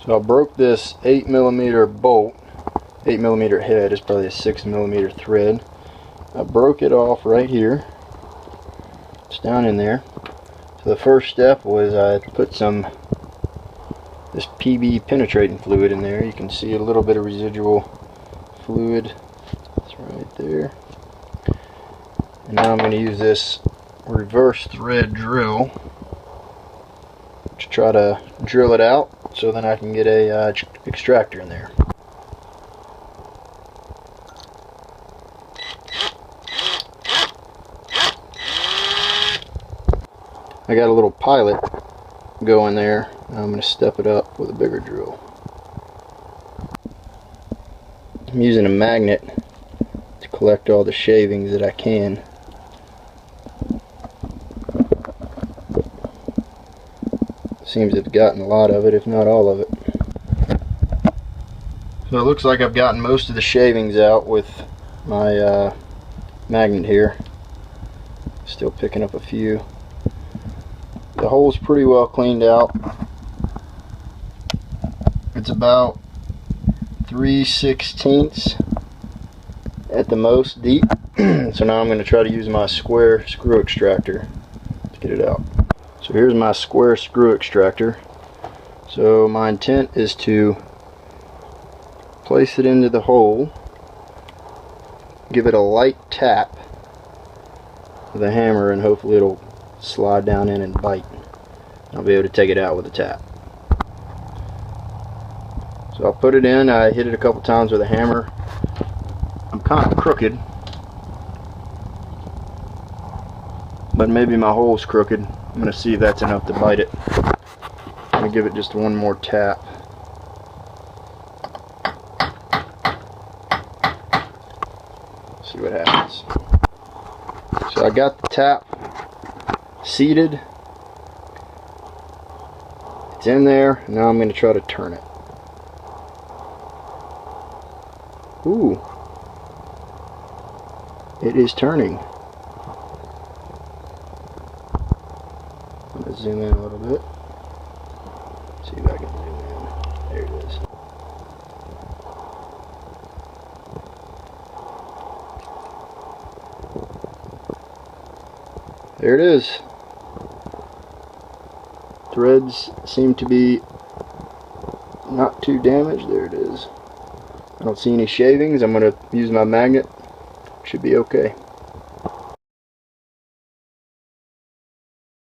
So I broke this 8mm bolt, 8mm head is probably a 6mm thread. I broke it off right here. It's down in there. So the first step was I put this PB penetrating fluid in there. You can see a little bit of residual fluid. It's right there. And now I'm going to use this reverse thread drill to try to drill it out so then I can get a extractor in there. I got a little pilot going there. I'm going to step it up with a bigger drill. I'm using a magnet to collect all the shavings that I can. Seems to have gotten a lot of it, if not all of it. So it looks like I've gotten most of the shavings out with my magnet here. Still picking up a few. The hole's pretty well cleaned out. It's about 3/16 at the most deep. So now I'm going to try to use my square screw extractor to get it out. So here's my square screw extractor. So my intent is to place it into the hole, give it a light tap with a hammer, and hopefully it'll slide down in and bite. I'll be able to take it out with a tap. So I'll put it in. I hit it a couple times with a hammer. I'm kind of crooked, but maybe my hole's crooked. I'm going to see if that's enough to bite it. I'm going to give it just one more tap. See what happens. So I got the tap seated. It's in there. Now I'm going to try to turn it. Ooh. It is turning. I'm going to zoom in a little bit. See if I can zoom in. There it is. There it is. Threads seem to be not too damaged. There it is. I don't see any shavings. I'm going to use my magnet. Should be okay.